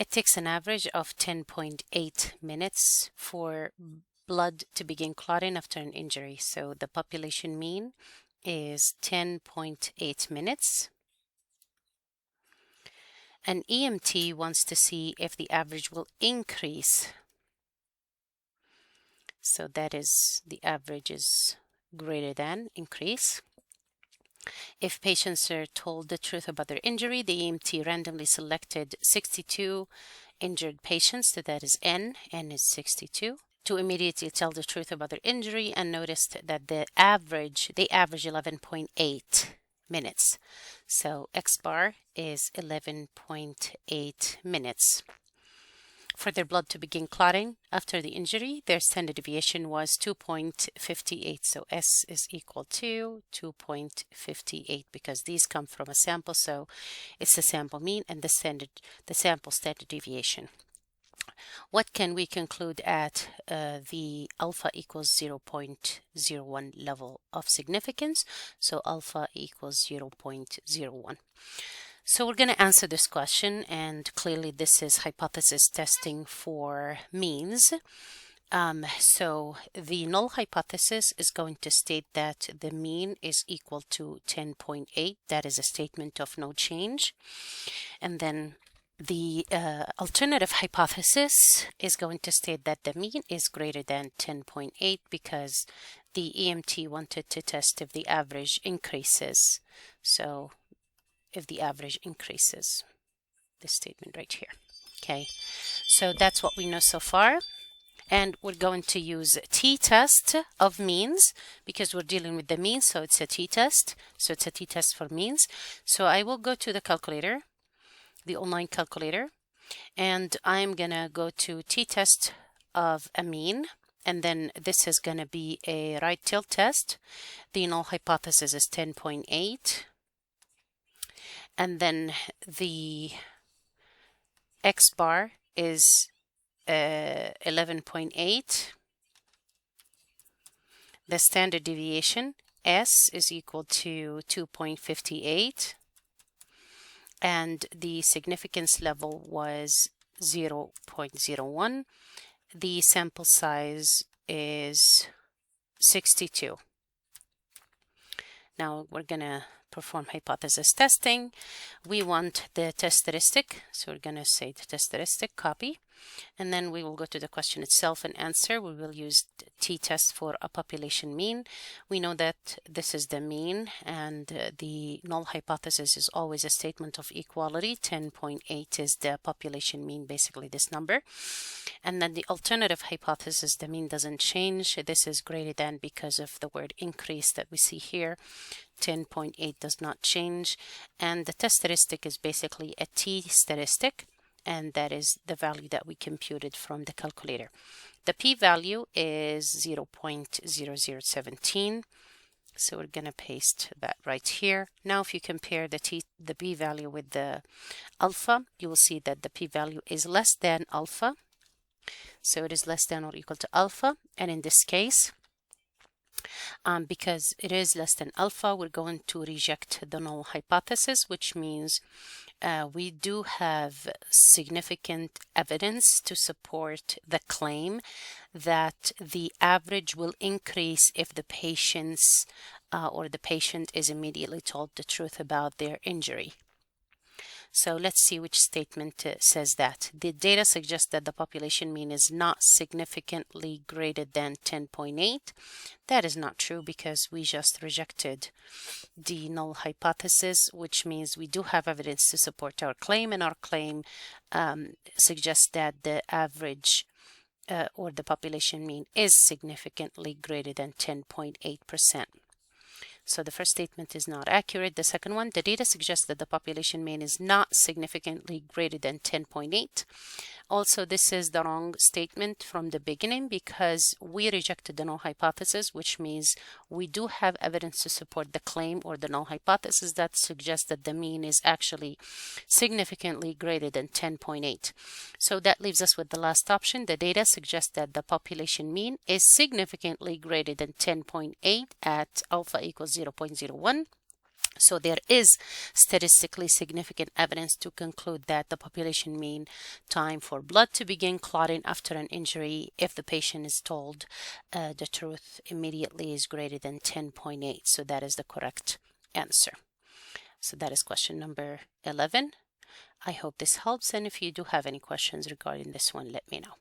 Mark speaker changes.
Speaker 1: It takes an average of 10.8 minutes for blood to begin clotting after an injury. So the population mean is 10.8 minutes. An EMT wants to see if the average will increase. So that is, the average is greater than increase. If patients are told the truth about their injury, the EMT randomly selected 62 injured patients, so that is N is 62, to immediately tell the truth about their injury, and noticed that they average 11.8 minutes. So X bar is 11.8 minutes. For their blood to begin clotting after the injury, their standard deviation was 2.58. So S is equal to 2.58 because these come from a sample, so it's the sample mean and the sample standard deviation. What can we conclude at the alpha equals 0.01 level of significance? So alpha equals 0.01. So we're going to answer this question, and clearly this is hypothesis testing for means. So the null hypothesis is going to state that the mean is equal to 10.8. That is a statement of no change. And then the alternative hypothesis is going to state that the mean is greater than 10.8 because the EMT wanted to test if the average increases. So if the average increases, this statement right here. Okay, so that's what we know so far. And we're going to use t-test of means because we're dealing with the means, so it's a t-test. So it's a t-test for means. So I will go to the calculator, the online calculator, and I'm gonna go to t-test of a mean, and then this is gonna be a right tilt test. The null hypothesis is 10.8. And then the X bar is 11.8. The standard deviation, S, is equal to 2.58. And the significance level was 0.01. The sample size is 62. Now we're going to perform hypothesis testing. We want the test statistic, so we're going to say the test statistic, copy, and then we will go to the question itself and answer. We will use t-test for a population mean. We know that this is the mean, and the null hypothesis is always a statement of equality. 10.8 is the population mean, basically this number. And then the alternative hypothesis, the mean doesn't change. This is greater than because of the word increase that we see here. 10.8 does not change. And the test statistic is basically a t statistic, and that is the value that we computed from the calculator. The p-value is 0.0017. So we're going to paste that right here. Now if you compare the p-value with the alpha, you will see that the p-value is less than alpha. So it is less than or equal to alpha, and in this case, because it is less than alpha, we're going to reject the null hypothesis, which means we do have significant evidence to support the claim that the average will increase if the patients or the patient is immediately told the truth about their injury. So let's see which statement says that. The data suggests that the population mean is not significantly greater than 10.8. That is not true because we just rejected the null hypothesis, which means we do have evidence to support our claim, and our claim suggests that the average or the population mean is significantly greater than 10.8%. So the first statement is not accurate. The second one, the data suggests that the population mean is not significantly greater than 10.8. Also, this is the wrong statement from the beginning because we rejected the null hypothesis, which means we do have evidence to support the claim or the null hypothesis that suggests that the mean is actually significantly greater than 10.8. So that leaves us with the last option. The data suggests that the population mean is significantly greater than 10.8 at alpha equals 0.01. So there is statistically significant evidence to conclude that the population mean time for blood to begin clotting after an injury, if the patient is told the truth immediately, is greater than 10.8. So that is the correct answer. So that is question number 11. I hope this helps, and if you do have any questions regarding this one, let me know.